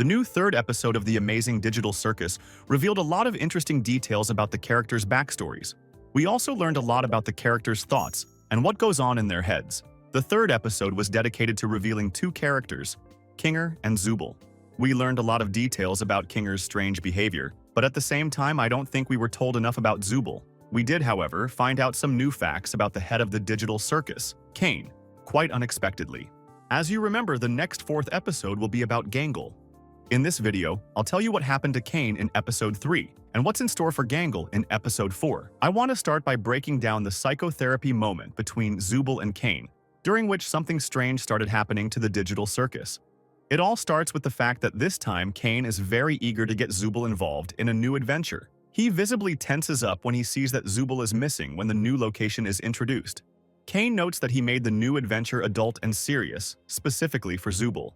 The new third episode of the Amazing Digital Circus revealed a lot of interesting details about the characters' backstories. We also learned a lot about the characters' thoughts and what goes on in their heads. The third episode was dedicated to revealing two characters, Caine and Zubul. We learned a lot of details about Kaine's strange behavior, but at the same time I don't think we were told enough about Zubul. We did, however, find out some new facts about the head of the digital circus, Caine, quite unexpectedly. As you remember, the next fourth episode will be about Gangle. In this video, I'll tell you what happened to Caine in episode 3 and what's in store for Gangle in episode 4. I want to start by breaking down the psychotherapy moment between Zubul and Caine, during which something strange started happening to the digital circus. It all starts with the fact that this time Caine is very eager to get Zubul involved in a new adventure. He visibly tenses up when he sees that Zubul is missing when the new location is introduced. Caine notes that he made the new adventure adult and serious, specifically for Zubul.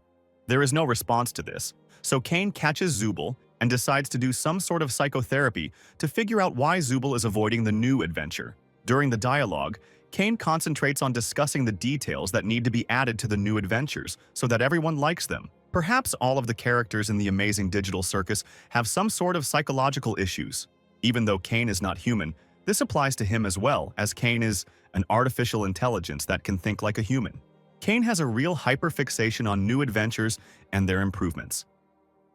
There is no response to this, so Caine catches Zubul and decides to do some sort of psychotherapy to figure out why Zubul is avoiding the new adventure. During the dialogue, Caine concentrates on discussing the details that need to be added to the new adventures so that everyone likes them. Perhaps all of the characters in the Amazing Digital Circus have some sort of psychological issues. Even though Caine is not human, this applies to him as well, as Caine is an artificial intelligence that can think like a human. Caine has a real hyperfixation on new adventures and their improvements.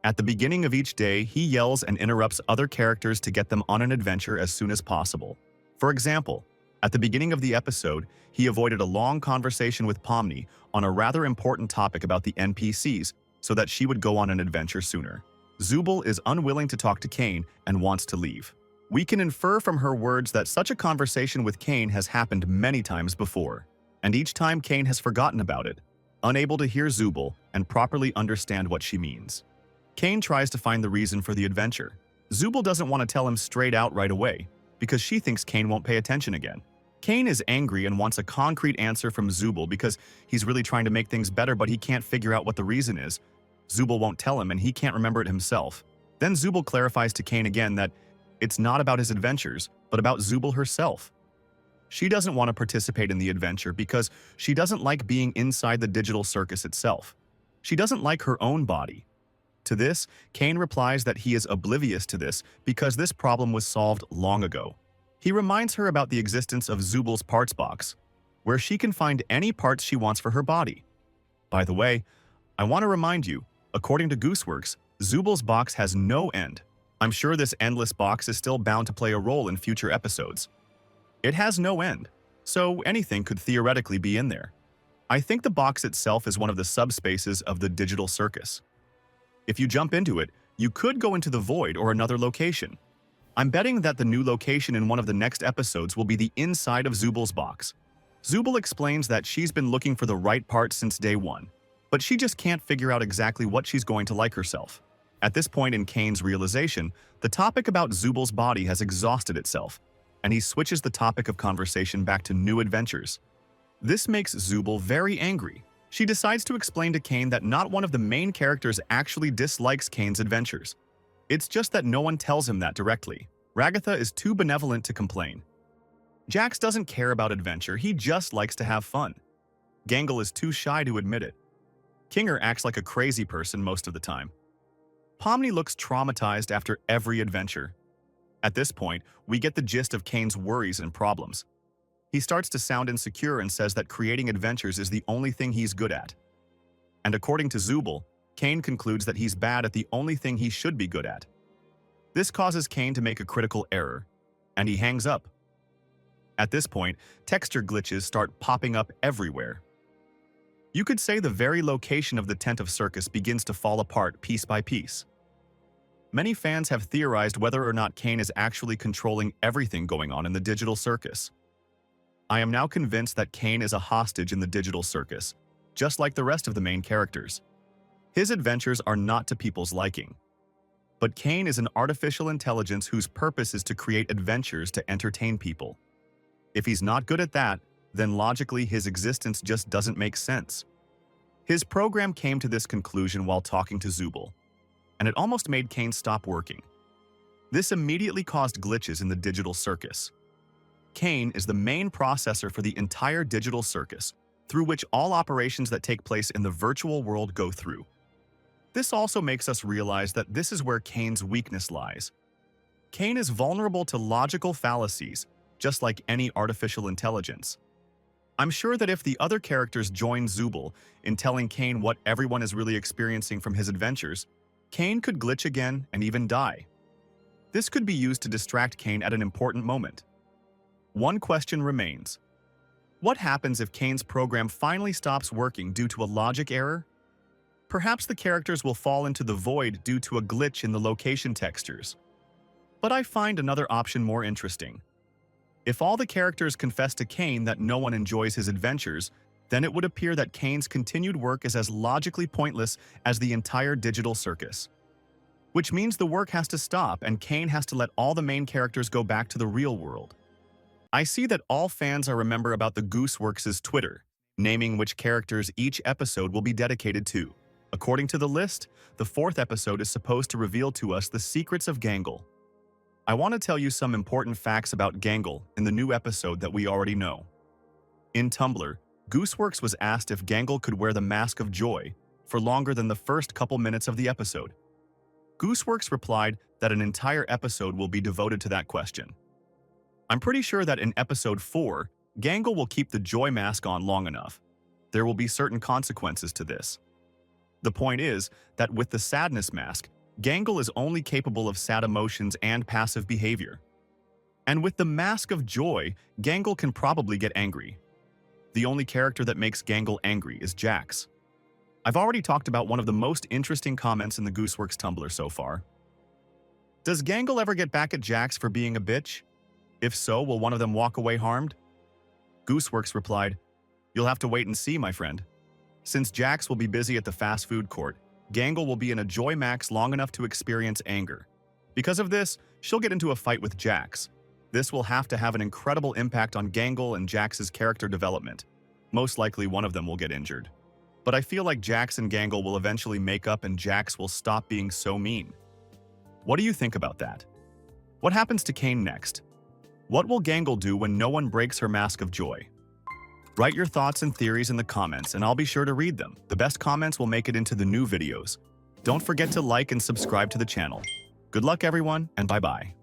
At the beginning of each day, he yells and interrupts other characters to get them on an adventure as soon as possible. For example, at the beginning of the episode, he avoided a long conversation with Pomni on a rather important topic about the NPCs so that she would go on an adventure sooner. Zubul is unwilling to talk to Caine and wants to leave. We can infer from her words that such a conversation with Caine has happened many times before, and each time Caine has forgotten about it, unable to hear Zubul and properly understand what she means. Caine tries to find the reason for the adventure. Zubul doesn't want to tell him straight out right away, because she thinks Caine won't pay attention again. Caine is angry and wants a concrete answer from Zubul because he's really trying to make things better, but he can't figure out what the reason is. Zubul won't tell him and he can't remember it himself. Then Zubul clarifies to Caine again that it's not about his adventures, but about Zubul herself. She doesn't want to participate in the adventure because she doesn't like being inside the digital circus itself. She doesn't like her own body. To this, Caine replies that he is oblivious to this because this problem was solved long ago. He reminds her about the existence of Zubul's parts box, where she can find any parts she wants for her body. By the way, I want to remind you, according to Gooseworks, Zubul's box has no end. I'm sure this endless box is still bound to play a role in future episodes. It has no end, so anything could theoretically be in there. I think the box itself is one of the subspaces of the digital circus. If you jump into it, you could go into the void or another location. I'm betting that the new location in one of the next episodes will be the inside of Zubul's box. Zubul explains that she's been looking for the right part since day one, but she just can't figure out exactly what she's going to like herself. At this point in Caine's realization, the topic about Zubul's body has exhausted itself, and he switches the topic of conversation back to new adventures. This makes Zubul very angry. She decides to explain to Caine that not one of the main characters actually dislikes Caine's adventures. It's just that no one tells him that directly. Ragatha is too benevolent to complain. Jax doesn't care about adventure, he just likes to have fun. Gangle is too shy to admit it. Caine acts like a crazy person most of the time. Pomni looks traumatized after every adventure. At this point, we get the gist of Caine's worries and problems. He starts to sound insecure and says that creating adventures is the only thing he's good at. And according to Zubul, Caine concludes that he's bad at the only thing he should be good at. This causes Caine to make a critical error, and he hangs up. At this point, texture glitches start popping up everywhere. You could say the very location of the tent of circus begins to fall apart piece by piece. Many fans have theorized whether or not Caine is actually controlling everything going on in the digital circus. I am now convinced that Caine is a hostage in the digital circus, just like the rest of the main characters. His adventures are not to people's liking. But Caine is an artificial intelligence whose purpose is to create adventures to entertain people. If he's not good at that, then logically his existence just doesn't make sense. His program came to this conclusion while talking to Zubul, and it almost made Caine stop working. This immediately caused glitches in the digital circus. Caine is the main processor for the entire digital circus, through which all operations that take place in the virtual world go through. This also makes us realize that this is where Caine's weakness lies. Caine is vulnerable to logical fallacies, just like any artificial intelligence. I'm sure that if the other characters join Zubul in telling Caine what everyone is really experiencing from his adventures, Caine could glitch again and even die. This could be used to distract Caine at an important moment. One question remains. What happens if Caine's program finally stops working due to a logic error? Perhaps the characters will fall into the void due to a glitch in the location textures. But I find another option more interesting. If all the characters confess to Caine that no one enjoys his adventures, then it would appear that Caine's continued work is as logically pointless as the entire digital circus. Which means the work has to stop and Caine has to let all the main characters go back to the real world. I see that all fans are remember about the Gooseworks' Twitter, naming which characters each episode will be dedicated to. According to the list, the 4th episode is supposed to reveal to us the secrets of Gangle. I want to tell you some important facts about Gangle in the new episode that we already know. In Tumblr, Gooseworks was asked if Gangle could wear the mask of joy for longer than the first couple minutes of the episode. Gooseworks replied that an entire episode will be devoted to that question. I'm pretty sure that in episode 4, Gangle will keep the joy mask on long enough. There will be certain consequences to this. The point is that with the sadness mask, Gangle is only capable of sad emotions and passive behavior. And with the mask of joy, Gangle can probably get angry. The only character that makes Gangle angry is Jax. I've already talked about one of the most interesting comments in the Gooseworks Tumblr so far. Does Gangle ever get back at Jax for being a bitch? If so, will one of them walk away harmed? Gooseworks replied, "You'll have to wait and see, my friend. Since Jax will be busy at the fast food court, Gangle will be in a joy max long enough to experience anger. Because of this, she'll get into a fight with Jax. This will have to have an incredible impact on Gangle and Jax's character development. Most likely one of them will get injured. But I feel like Jax and Gangle will eventually make up and Jax will stop being so mean. What do you think about that? What happens to Caine next? What will Gangle do when no one breaks her mask of joy? Write your thoughts and theories in the comments and I'll be sure to read them. The best comments will make it into the new videos. Don't forget to like and subscribe to the channel. Good luck everyone, and bye-bye.